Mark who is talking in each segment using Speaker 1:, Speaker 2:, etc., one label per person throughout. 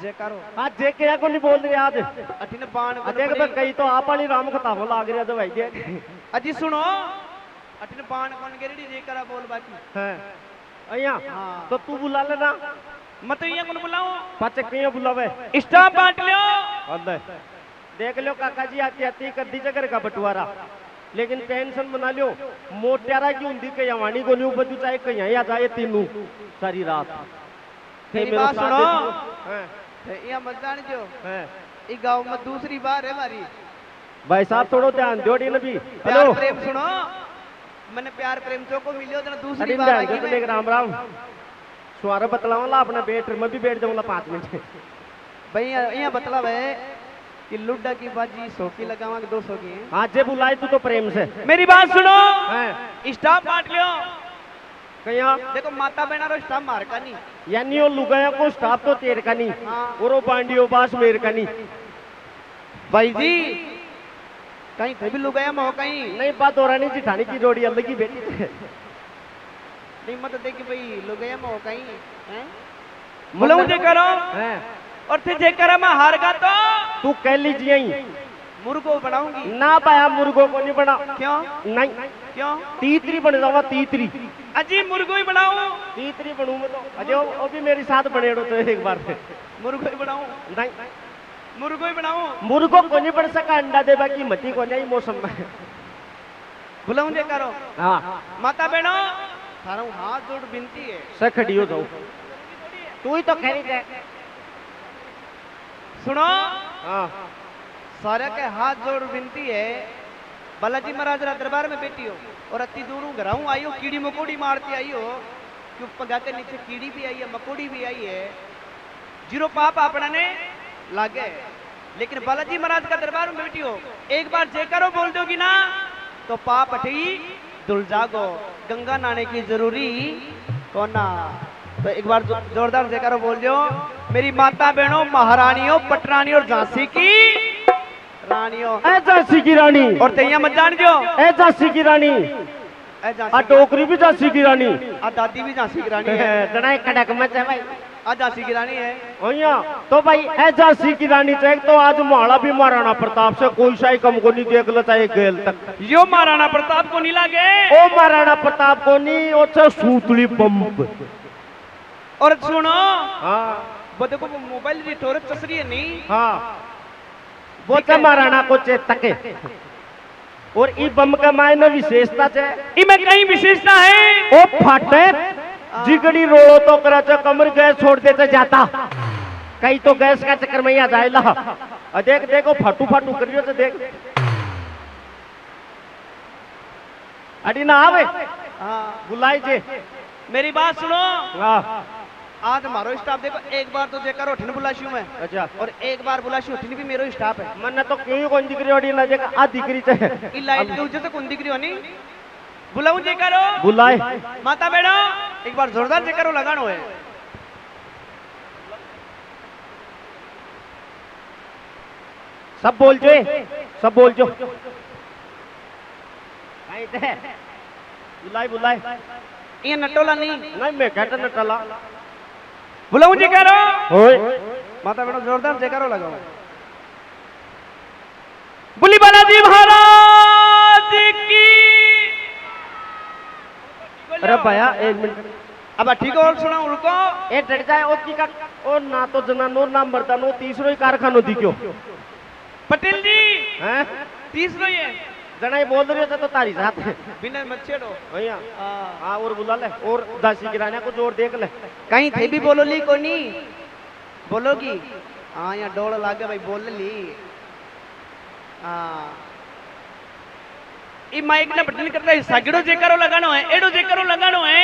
Speaker 1: जयकारो
Speaker 2: हाँ जे क्या को नहीं बोल रहे आज
Speaker 1: अठिन बाण
Speaker 2: देख बे कई तो आप वाली राम खताबो लाग रहा तो भाई देख
Speaker 1: अजी सुनो अठिन बाण कौन गेरडी जयकारा बोल बाकी
Speaker 2: है अया
Speaker 1: हाँ।
Speaker 2: तो तू बुला लेना
Speaker 1: मत ये कौन बुलाओ
Speaker 2: पाचे किया बुलावे
Speaker 1: स्टाफ बांट लियो
Speaker 2: अंदर देख लो काका जी आती आती कर दी जगह का बंटवारा लेकिन टेंशन बना लियो मोटियारा की उंदी के यवानी को नहीं बचू चाहे कहीं आ जाए तीनों सारी रात
Speaker 1: मेरी बात सुनो
Speaker 2: हैं
Speaker 1: ये मत जान जो
Speaker 2: हैं
Speaker 1: ये गांव में दूसरी बार है हमारी
Speaker 2: भाई साहब थोड़ो ध्यान दो डी नबी
Speaker 1: प्यार
Speaker 2: हेलो
Speaker 1: प्रेम सुनो मैंने प्यार प्रेम जो को मिलियो तो दूसरी
Speaker 2: अरे
Speaker 1: बार
Speaker 2: ध्यान
Speaker 1: आई
Speaker 2: देख राम राम सुआरा बतलाऊंगा अपना बैठ मैं भी बैठ जाऊंगा 5 मिनट
Speaker 1: भाई यहाँ बतला है कि लुड्डा की बाजी 100 की लगावा कि 200 की है
Speaker 2: हाँ जे बुलाए तू तो प्रेम से
Speaker 1: मेरी बात सुनो
Speaker 2: हैं
Speaker 1: स्टाफ बांट लियो
Speaker 2: कहीं
Speaker 1: देखो माता बहना रो स्टाफ मार का नहीं
Speaker 2: यानी वो लुगाया को स्टाफ तो तेर का नहीं
Speaker 1: हाँ।
Speaker 2: और वो बांडियो बास मेर का नहीं
Speaker 1: भाई जी कहीं थे भी लुगाया मो कहीं
Speaker 2: नहीं बात हो रहा नहीं जिठानी की जोड़ी अलग ही बेटी थे
Speaker 1: नहीं मत देखी भाई लुगाया मो कहीं हैं बुलाऊं जे करो
Speaker 2: हैं
Speaker 1: और थे जे करा मैं हार गा तो
Speaker 2: तू कह लीजिए ही
Speaker 1: मुर्गो बनाऊंगी
Speaker 2: ना पाया मुर्गों को नहीं बना
Speaker 1: क्यों
Speaker 2: नहीं
Speaker 1: क्यों
Speaker 2: तीतरी बन जावा तीतरी
Speaker 1: अजी मुर्गो ही बनाऊं
Speaker 2: तीतरी बनू मैं तो अजय वो भी मेरे साथ बने रहो तो एक बार
Speaker 1: मुर्गो ही बनाऊं
Speaker 2: नहीं
Speaker 1: मुर्गो ही बनाऊं
Speaker 2: मुर्गों को नहीं बन सका अंडा दे बाकी मती को नहीं मौसम में
Speaker 1: बुलाऊं जे करो
Speaker 2: हाँ
Speaker 1: माता बहनो थारा हाथ जोड़ बिनती है
Speaker 2: सखड़ी हो जाओ तू ही तो कह रही है
Speaker 1: सुनो
Speaker 2: हाँ
Speaker 1: सारे के हाथ जोड़ विनती है बालाजी महाराज दरबार में बैठी हो और अति दूर घराऊ आई हो कीड़ी मकोड़ी मारती आई हो क्यों पगा के नीचे कीड़ी भी आई है मकोड़ी भी आई है जीरो पाप अपना ने लागे लेकिन बालाजी महाराज का दरबार में बैठी हो एक बार जयकारो बोल दोगी ना तो पाप हटी धुल जागो गंगा नहाने की जरूरी कौन ना तो एक बार जोरदार जयकारो बोल दो मेरी माता बहनों महारानियों पटरानी और झांसी की रानियों
Speaker 2: ए झांसी की रानी
Speaker 1: और तैया मत जान जो
Speaker 2: ए झांसी की रानी
Speaker 1: ए
Speaker 2: आ
Speaker 1: झांसी
Speaker 2: टोकरी भी झांसी की रानी
Speaker 1: आ दादी भी झांसी की रानी है
Speaker 2: डराए कड़क मच है भाई
Speaker 1: आ झांसी की रानी है
Speaker 2: ओया तो भाई ए झांसी की रानी चाहे तो आज माला भी महाराणा प्रताप से कोई शाही कम को नहीं देख लेता एक गेल तक
Speaker 1: यो महाराणा प्रताप को नहीं लागे
Speaker 2: ओ महाराणा प्रताप को नहीं ओ से सूतली बम्ब
Speaker 1: और सुनो
Speaker 2: हाँ
Speaker 1: वो देखो वो मोबाइल की टोरच चस रही है नहीं
Speaker 2: हाँ वो तो महाराणा को चेतके और ई बम का मायने विशेषता है
Speaker 1: इमें कहीं विशेषता है
Speaker 2: ओ फाटे जिगड़ी रोड़ो तो करा च कमर गैस छोड़ देते जाता कहीं तो गैस का चक्कर में आ जाएला देख देखो फटू फटू करियो तो देख अड़ी ना आवे
Speaker 1: हाँ
Speaker 2: बुलाई जे
Speaker 1: मेरी बात सुनो
Speaker 2: हाँ
Speaker 1: आज हमारो स्टाफ देखो एक बार तो जेकर उठने बुलाशू मैं
Speaker 2: अच्छा
Speaker 1: और एक बार बुलाशू उठने भी मेरो स्टाफ है
Speaker 2: मन तो क्यों कौन दिख रही अड़ी ना जे आ दिख रही चे
Speaker 1: ई लाइट के वजह से कौन दिख रही हो नहीं बुलाऊं जेकरो
Speaker 2: बुलाए
Speaker 1: माता बेड़ो एक बार जोरदार जेकरो लगानो है
Speaker 2: सब बोल जो सब बोल जो बुलाए बुलाए
Speaker 1: ये नटोला नहीं
Speaker 2: नहीं मैं कहता न टला
Speaker 1: बुलाऊं जेकरो
Speaker 2: ओए
Speaker 1: माता बेड़ो जोरदार जेकरो लगाओ बुली बालाजी महाराज की
Speaker 2: अरे भैया एक मिनट
Speaker 1: अब ठीक है और सुना उनको
Speaker 2: ए डर जाए ओ की का ओ ना तो जनानो ना मर्दानो तीसरो ही कारखानो दिखो
Speaker 1: पटेल जी
Speaker 2: हैं
Speaker 1: तीसरो ये
Speaker 2: जना बोल रही हो तो तारी साथ
Speaker 1: बिना मत छेड़ो
Speaker 2: भैया हाँ और बुला ले और दासी गिराने को जोर देख ले
Speaker 1: कहीं थे भी बोलो ली कोनी बोलोगी हाँ यहाँ डोल लागे भाई बोल ली हाँ ई माइक ना बटन करता है सगड़ो जेकरो लगानो है एडो जेकरो लगानो है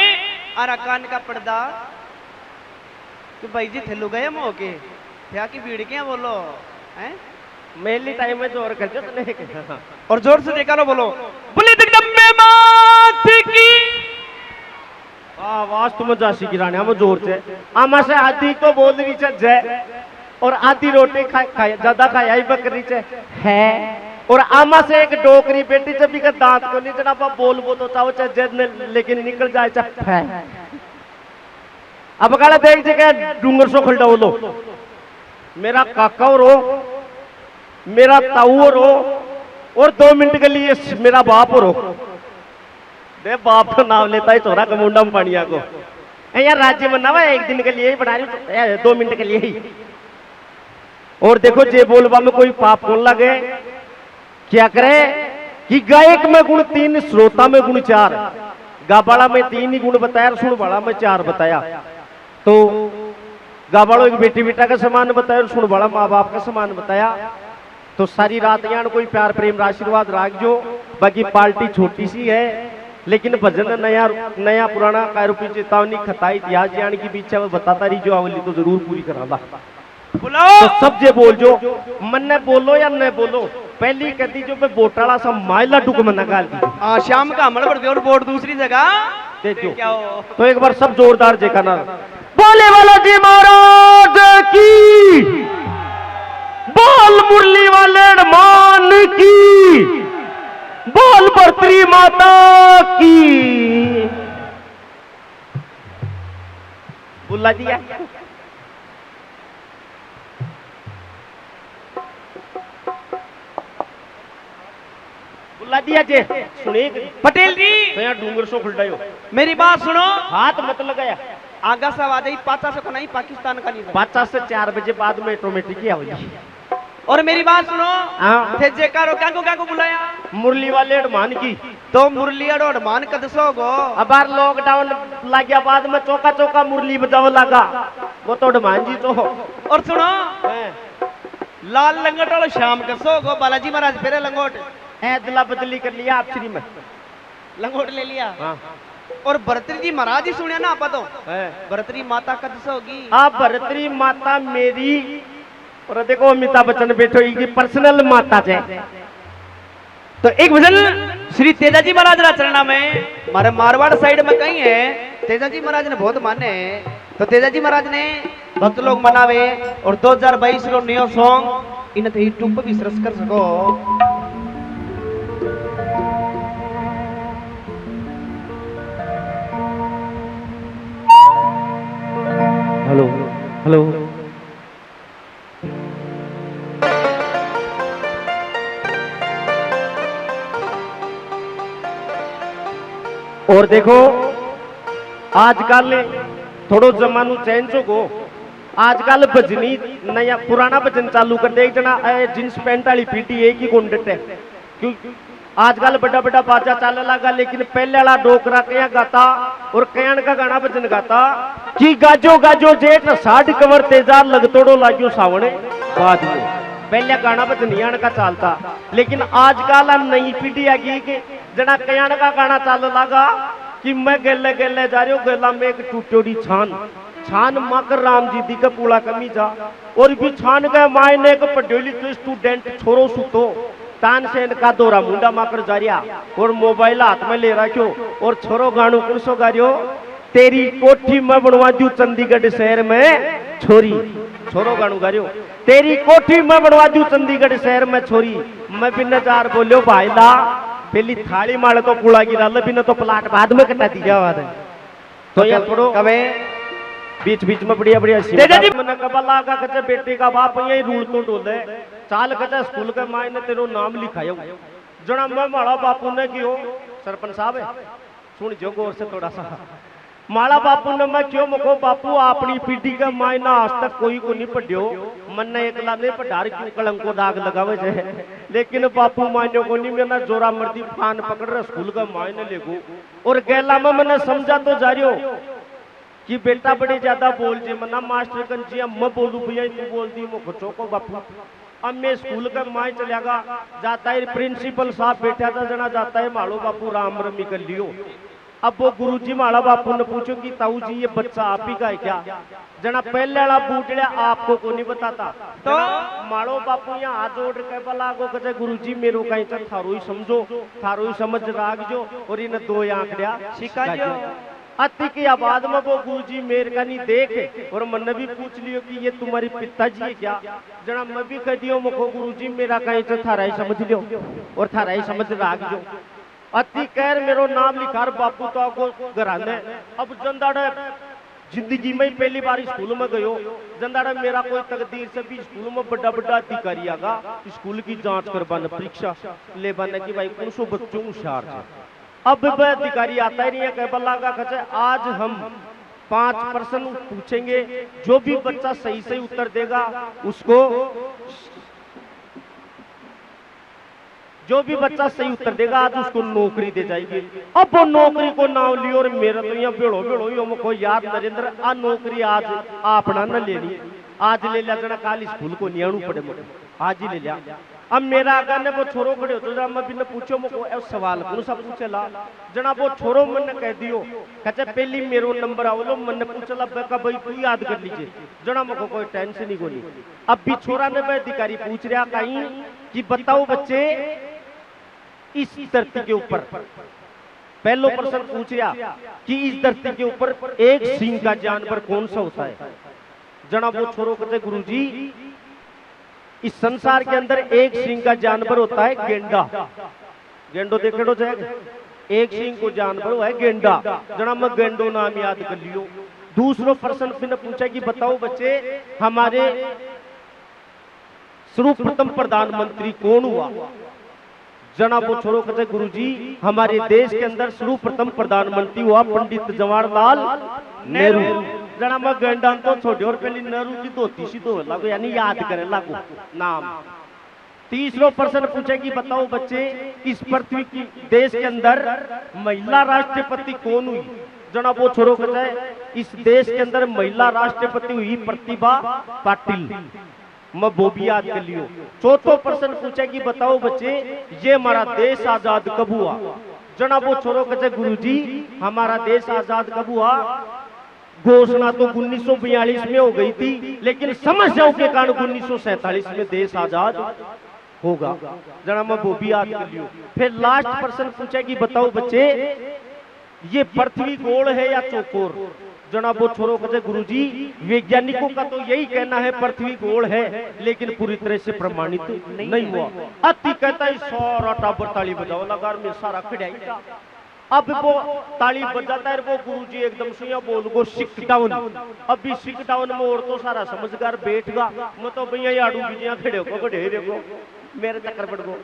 Speaker 1: आरा कान का पर्दा कि भाई जी थे लुगाया मो के क्या की भीड़ क्या बोलो हैं
Speaker 2: मेनली टाइम में जोर कर तो नहीं
Speaker 1: और जोर से जेकरो बोलो बोले जगदम्बे मात की
Speaker 2: आवाज तुम दासी गिराने हम जोर से आमा से आधी तो बोल रही है जय और आधी रोटी खाए ज्यादा खाया ही बकरी से है और आमा से एक डोकरी बेटी जब भी का दांत को नहीं जना बोल वो तो चाहो चाहे जद ने लेकिन निकल जाए चाहे अब काला देख जे डूंगर सो खलडा बोलो मेरा काका रो, मेरा ताऊ रो, और 2 मिनट के लिए मेरा बाप रो। दे बाप का नाम लेता है चोरा का मुंडा में पानिया को। यार राज्य में ना एक दिन के लिए ही बना रही, 2 मिनट के लिए ही। और देखो जे बोलबा में कोई पाप कौन लगे, क्या करे कि गायक में गुण 3, श्रोता में गुण 4, गाबाड़ा में 3 ही गुण बताया, सुनवाड़ा में 4 बताया। तो गाबाड़ो एक बेटी बेटा का समान बताया और सुनवाड़ा माँ बाप का समान बताया। तो सारी रात यहाँ कोई प्यार प्रेम आशीर्वाद राख जो। बाकी पार्टी छोटी सी है, लेकिन भजन नया पुराना कायरूपी चेतावनी खता इतिहास जान की बीच में बताता रही जो अवली तो जरूर पूरी कराला। तो सब जे बोल जो मन ने बोलो या न बोलो, पहली कहती जो पे बोटाला सा माइला टुक मन गाल दी।
Speaker 1: शाम का हमल पर और बोर्ड दूसरी जगह
Speaker 2: दे दो।
Speaker 1: क्या हो?
Speaker 2: तो एक बार सब जोरदार जे करना बोले वाला जी महाराज की, बोल मुरली वाले मान की, बोल भरतरी माता की। बुला दिया बुला दिया जे सुनिए
Speaker 1: पटेल जी,
Speaker 2: तो यहाँ डूंगर सो खुलटायो,
Speaker 1: मेरी बात सुनो।
Speaker 2: हाथ मत लगाया।
Speaker 1: आगा से आवाज आई 50 का नहीं, पाकिस्तान का नहीं।
Speaker 2: 50 से 4 बजे बाद में ऑटोमेटिक ही आवेगी।
Speaker 1: और मेरी बात सुनो,
Speaker 2: हाँ।
Speaker 1: थे जेकारो क्या को बुलाया?
Speaker 2: मुरली वाले अडमान की।
Speaker 1: तो मुरली अड़ो अडमान कदसो गो।
Speaker 2: अब बार लॉकडाउन लग गया, बाद में चौका चौका मुरली बजाव लगा, वो तो अडमान जी तो हो।
Speaker 1: और सुनो, लाल लंगोट वालो शाम कसो गो, बालाजी महाराज फेरे लंगोट
Speaker 2: अदला बदली कर लिया आप श्री में,
Speaker 1: लंगोट ले लिया।
Speaker 2: हाँ।
Speaker 1: और भरतरी जी महाराज ही सुनिया ना आप तो, भरतरी माता कदसो होगी।
Speaker 2: आप भरतरी माता मेरी, और देखो अमिताभ बच्चन बैठो की पर्सनल माता है।
Speaker 1: तो एक भजन श्री तेजाजी महाराज चरणा में, हमारे मारवाड़ साइड में कहीं है, तेजाजी महाराज ने बहुत माने हैं। तो तेजाजी महाराज ने भक्त लोग मनावे, और 2022 रो न्यू सॉन्ग इन यूट्यूब पर भी सर्च कर सको।
Speaker 2: हेलो हेलो और देखो आजकल थोड़ो जमानो चेंज हो गो। आजकल भजनी नया पुराना भजन चालू कर दे, एक जना जींस पैंट वाली पीटी एक ही गुंडट है। क्योंकि आजकल बड़ा बड़ा बाजा चलने लगा, लेकिन पहले वाला डोकरा कया गाता और कयान का गाना भजन गाता कि गाजो गाजो जेठ 60 कवर तेजार लगतोड़ो लाग्यो सावणे बाद में। पहले गाना भजन यान का चलता, लेकिन आजकल नई पीढ़ी आ गई कि जना कयान का गाना चल लगा कि मैं गेले गेले जा रही हूँ, गला में एक टूटोड़ी छान छान माकर राम जी दी का पूरा कमी जा, और भी छान गए मायने एक पढ़ोली तो स्टूडेंट छोरो सुतो तानसेन का दौरा मुंडा माकर जा रिया, और मोबाइल हाथ में ले रखो, और छोरो गानू कुसो गारियो तेरी कोठी में बनवा दू चंडीगढ़ शहर में छोरी। छोरो गानू गारियो तेरी कोठी में बनवा दू चंडीगढ़ शहर में छोरी। मैं भी नजार बोलियो भाई ला पहली थाली मारे तो पुड़ा गिरा ले, बिना तो प्लाट बाद में कटा दिया बात है। तो यार थोड़ो कवे बीच बीच में बढ़िया बढ़िया मैंने कबा लागा कचे बेटे का बाप यही रूल तो डोले चाल कचे स्कूल के मायने तेरो नाम लिखायो जना मैं माड़ा बापू ने क्यों सरपंच साहब सुन जो गौर से थोड़ा सा माड़ा बापू ने मैं क्यों मको बापू अपनी पीढ़ी का मायना आज तक कोई को नहीं पढ़ियो, मन ने एकला नहीं पढ़ार क्यों कलंको दाग लगावे जे, लेकिन बापू मायने को नहीं मेरा जोरा मर्दी फान पकड़ रहा स्कूल का मायने लेगो। और गैला में मैंने समझा तो जा रही हो कि बेटा बड़ी ज्यादा बोल जे मना मास्टर कंजी मैं बोलू भैया तू बोल दी मो बच्चों को बापू। अब मैं स्कूल का माए चलेगा जाता है प्रिंसिपल साहब बैठा था जना जाता है मालो बापू राम रमी कर लियो। अब वो गुरुजी माला बापू ने पूछो कि ताऊ जी ये बच्चा आप ही का है क्या, जना पहले वाला बूटड़ा आपको को नहीं बताता। तो मालो बापू यहाँ हाथ जोड़ के बला को कहते गुरुजी मेरो कहीं तक थारो ही समझो थारो ही समझ राग जो और इन दो आंकड़िया सिखा जो अति की आबाद में वो गुरुजी मेरे का नहीं देख और मन भी पूछ लियो कि ये तुम्हारी पिताजी है क्या, जना मैं भी कह दियो मुखो गुरुजी मेरा कहीं से थारा ही समझ लियो और थारा ही समझ राग जो अति कैर मेरो नाम लिखार बापू तो आपको घराने अब जंदाड़े जिंदगी में ही पहली बार स्कूल में गयो जंदाड़ा मेरा कोई तकदीर से भी स्कूल में बड़ा बड़ा अधिकारी आगा स्कूल की जांच करवाने परीक्षा ले बने कि भाई कौन सो बच्चों होशियार है। अब वह अधिकारी आता ही नहीं है कह बल्ला का खचे आज हम 5 प्रश्न पूछेंगे जो भी बच्चा सही सही उत्तर देगा उसको जो भी बच्चा सही उत्तर देगा आज उसको नौकरी दे जाएगी। अब वो नौकरी को नाम लियो और मेरा तो यहाँ बेड़ो बेड़ो यो मुझको याद नरेंद्र आ नौकरी आज आपना न लेनी आज ले लिया जना काल स्कूल को नियाणु पड़े मुझे आज ही ले लिया। अब मेरा आगा ने वो छोरो खड़े तो जरा मैं भी ने पूछो मुझको सवाल कौन सा पूछेला जना वो छोरो मैंने कह दियो कहते पहली मेरो नंबर आवलो मैंने पूछला बेका भाई तू याद कर लीजिए जना मुझको कोई टेंशन ही कोनी। अब भी छोरा ने वह अधिकारी पूछ रहा कहीं कि बताओ बच्चे इस धरती के ऊपर पहलो प्रश्न पूछ रहा कि इस धरती के ऊपर एक सिंह का जानवर कौन सा होता है। जना वो छोरो कहते गुरुजी इस संसार के अंदर एक सिंह का जानवर होता है गेंडा। गेंडो देखेड़ो जाएगा एक सिंह को जानवर है गेंडा जना मैं गेंडो नाम याद कर लियो। दूसरो प्रश्न फिर पूछा कि बताओ बच्चे हमारे सर्वप्रथम प्रधानमंत्री कौन हुआ। जना वो छोरो कहते गुरुजी हमारे देश के अंदर सर्वप्रथम प्रधानमंत्री हुआ पंडित जवाहरलाल नेहरू। जना मैं गेंडा तो छोटे और पहले नेहरू की धोती सी दो लागू यानी याद करें लागू नाम। तीसरो प्रश्न पूछे कि बताओ बच्चे इस पृथ्वी की देश के अंदर महिला राष्ट्रपति कौन हुई। जना वो छोरो कहते इस देश के अंदर महिला राष्ट्रपति हुई प्रतिभा पाटिल मैं वो भी याद कर लियो। चौथो प्रश्न पूछे कि बताओ बच्चे ये हमारा देश आजाद कब हुआ। जना वो छोरो कहते गुरुजी हमारा देश आजाद कब हुआ घोषणा तो 1942 में हो गई थी लेकिन समस्याओं के कारण 1947 में देश आजाद होगा। जना मैं वो भी याद कर लियो। फिर लास्ट प्रश्न पूछे कि बताओ बच्चे ये पृथ्वी गोल है या चौकोर। जना वो छोरो कहते गुरुजी वैज्ञानिकों का तो यही कहना है पृथ्वी गोल है लेकिन पूरी तरह से प्रमाणित नहीं हुआ। अति कहता है 100 टाबर ताली बजाओ लगा में सारा खिड़ाई। अब वो ताली बजाता है वो गुरुजी एकदम से बोल गो सिक डाउन। अभी सिक डाउन में और तो सारा समझदार बैठ गा मैं तो भैया आड़ू बीजिया खड़े हो खड़े देखो मेरे चक्कर पड़ गो।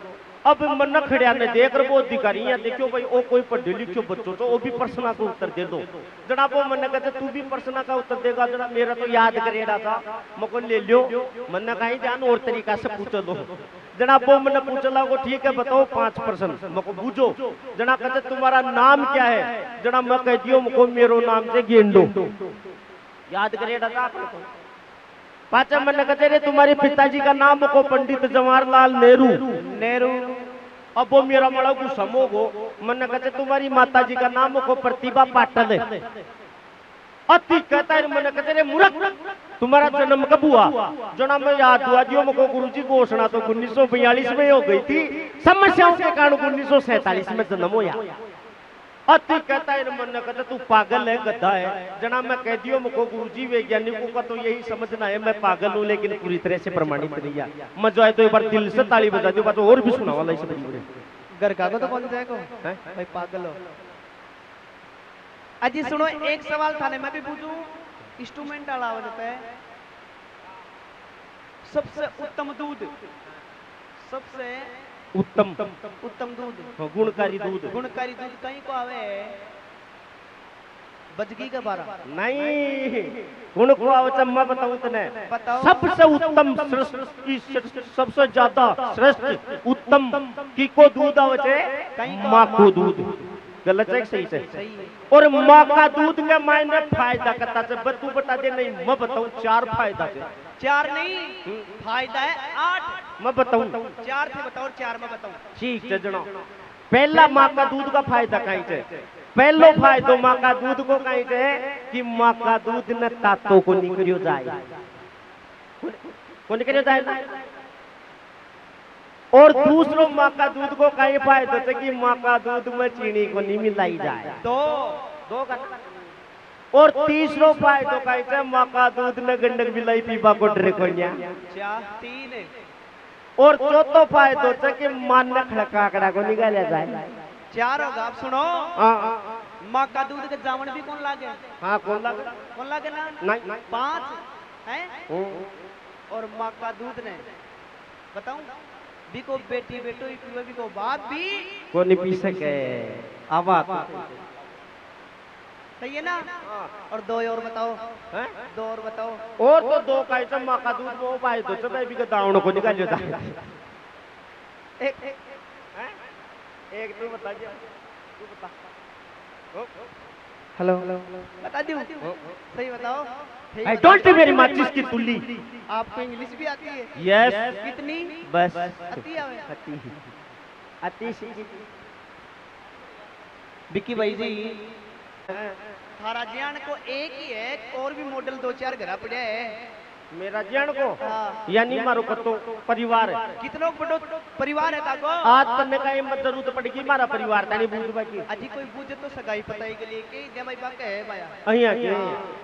Speaker 2: अब मन खड़िया ने देख वो अधिकारी देखो भाई वो कोई पढ़े लिखो बच्चों तो वो भी प्रश्न का उत्तर दे दो। जना वो मन कहते तू भी प्रश्न का उत्तर देगा जना मेरा तो याद करेगा था मको ले लियो मन कहीं जान और तरीका से पूछ लो। जना वो मन पूछला को ठीक है बताओ 5 प्रश्न मको पूछो। जना कहते तुम्हारा नाम क्या है। जना मैं कह दियो मको मेरो नाम से गेंडो याद करेगा था। पाचा मन कहते रे तुम्हारे पिताजी का नाम को पंडित जवाहरलाल नेहरू। अब वो मेरा बड़ा गुस्सा हो मन कहते तुम्हारी माताजी का नाम को प्रतिभा पाटिल है। अति कहता है मन कहते रे मूर्ख तुम्हारा जन्म कब हुआ। जना मैं याद हुआ जो मुझको गुरुजी घोषणा तो 1942 में हो गई थी समस्याओं के कारण 1947 में जन्म हुआ। अति कहता है मन कहता तू पागल है गधा है। जना मैं कह दियो मुझको गुरुजी वैज्ञानिकों का तो यही समझना है मैं पागल हूँ लेकिन पूरी तरह से प्रमाणित नहीं है। मैं जो है तो एक बार दिल से ताली बजा दो तो और भी सुना वाला इस
Speaker 1: घर का तो कौन जाएगा भाई पागल हो। अजी सुनो एक सवाल था मैं भी पूछूं इंस्ट्रूमेंट वाला हो जाता है। सबसे उत्तम दूध सबसे
Speaker 2: उत्तम
Speaker 1: दूध
Speaker 2: गुणकारी दूध
Speaker 1: कहीं को आवे बजगी का बारा
Speaker 2: नहीं गुण को आवे चम्मा बताऊं तने
Speaker 1: बताओ।
Speaker 2: सबसे उत्तम श्रेष्ठ सबसे ज्यादा श्रेष्ठ उत्तम की को दूध आवे माँ को दूध गलत है सही से। और माँ का दूध के मायने फायदा करता है बतू बता दे नहीं मैं बताऊं 4 फायदा है।
Speaker 1: 4 नहीं फायदा है 8
Speaker 2: मैं बताऊं
Speaker 1: 4 थे बताओ 4 मैं बताऊं
Speaker 2: ठीक है जनो। पहला माँ का दूध का फायदा कहीं से पहलो फायदो माँ का दूध को कहीं से कि माँ का दूध न तातो को निकलियो जाए को निकलियो जाए। और दूसरो माँ का दूध को कहीं फायदा है कि माँ का दूध में चीनी को नहीं मिलाई जाए दो का। और तीसरो फायदो कहीं से माँ का दूध में गंडक मिलाई पीबा को डरे को
Speaker 1: 3।
Speaker 2: और चौथो फायदो है कि मान खड़का आंकड़ा को निकाला जाए
Speaker 1: 4 होगा आप सुनो। माँ का दूध के जामन भी कौन लागे?
Speaker 2: हाँ कौन लगे?
Speaker 1: कौन लागे ना?
Speaker 2: नहीं
Speaker 1: 5 हैं
Speaker 2: हम्म,
Speaker 1: और माँ का दूध ने बताऊं भी को बेटी बेटो भी को बाप भी
Speaker 2: को नहीं पी सके आवाज
Speaker 1: सही है ना? और 2 और बताओ,
Speaker 2: हैं?
Speaker 1: 2 और बताओ।
Speaker 2: और तो 2 का ऐसा माँ का दूध वो पाए तो चबे भी का दावण को निकाल लेता
Speaker 1: एक
Speaker 2: हैं? एक तू बता दिया तू बता
Speaker 1: हेलो बता दूं? सही बताओ। सही
Speaker 2: आई
Speaker 1: बताओ।
Speaker 2: डोंट वेरी मच इसकी तुल्ली
Speaker 1: आपको इंग्लिश भी आती है?
Speaker 2: यस
Speaker 1: कितनी?
Speaker 2: बस
Speaker 1: आती है?
Speaker 2: अति अति
Speaker 1: विक्की भाई जी थारा ज्ञान को एक ही है, और भी मॉडल 2-4 घरा पड़े है।
Speaker 2: मेरा जन को
Speaker 1: हाँ।
Speaker 2: यानी मारो कतो परिवार है
Speaker 1: कितनों बड़ो परिवार है ताको?
Speaker 2: आज तन्ने का हिम्मत जरूरत पड़ेगी मारा परिवार तानी बूझ बाकी
Speaker 1: अजी कोई बूझे तो सगाई पताई के लिए के जे भाई बाके है भाया।
Speaker 2: अहिया के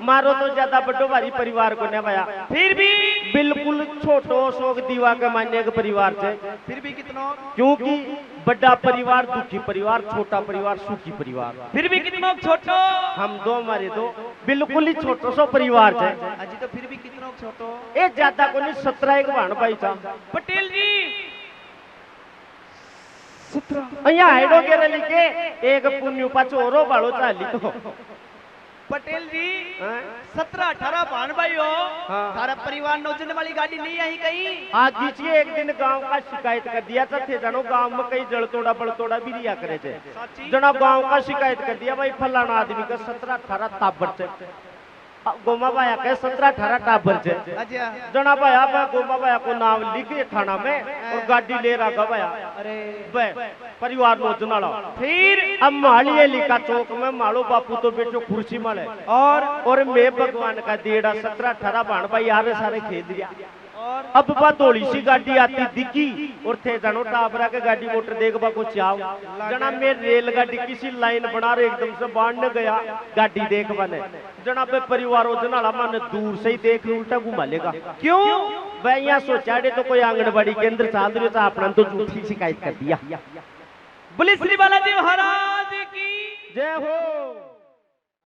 Speaker 2: मारो तो ज्यादा बड़ो भारी परिवार को ने भाया
Speaker 1: फिर भी
Speaker 2: बिल्कुल छोटो शोक दीवा के मान्य के परिवार से
Speaker 1: फिर भी कितनों?
Speaker 2: क्योंकि बड़ा परिवार दुखी परिवार छोटा परिवार सुखी परिवार
Speaker 1: फिर भी कितनों छोटो?
Speaker 2: हम दो हमारे दो बिल्कुल ही छोटो सो परिवार से
Speaker 1: अजी तो फिर भी कितनों छोटो?
Speaker 2: ए ज्यादा को नहीं 17 एक भाण भाई था
Speaker 1: पटेल जी 17
Speaker 2: अहिया हाइडो के लिखे एक पुण्य पाछो ओरो बाड़ो चाली तो
Speaker 1: पटेल जी
Speaker 2: हैं?
Speaker 1: 17-18 भान भाई हो।
Speaker 2: हाँ।
Speaker 1: सारा परिवार नौचने वाली गाड़ी नहीं आई कहीं?
Speaker 2: आज दीजिए एक दिन गांव का शिकायत कर दिया था थे जानो गांव में कई जड़तोड़ा बड़तोड़ा भी रिया करे थे
Speaker 1: साची?
Speaker 2: जना गांव का शिकायत कर दिया भाई फलाना आदमी का 17-18 टाबर से गोमा भाया के 17-18 टाबर से
Speaker 1: अच्छा
Speaker 2: जना भाया मैं गोमा भाया को नाम लिखे थाना में और गाड़ी ले रहा भाया
Speaker 1: अरे
Speaker 2: बे परिवार नोचना ला
Speaker 1: फिर
Speaker 2: अब मालिए लिखा चौक में मालो बापू तो बेचो कुर्सी माले और मैं भगवान का देड़ा 17-18 भाण भाई यार सारे खेल दिया
Speaker 1: और
Speaker 2: अब बात थोड़ी सी गाड़ी आती दिखी और थे जानो टाबरा के गाड़ी मोटर देख बा को चाव जना मैं रेलगाड़ी किसी लाइन बना रहे एकदम से बाढ़ न गया गाड़ी देख बने जना पे परिवार जनाला मन दूर से ही देख उल्टा घुमा लेगा
Speaker 1: क्यों?
Speaker 2: वह यहाँ सोचा तो कोई आंगनबाड़ी केंद्र चाल रही था अपना तो झूठी शिकायत कर दिया
Speaker 1: बोले श्री बालाजी महाराज की
Speaker 2: जय हो।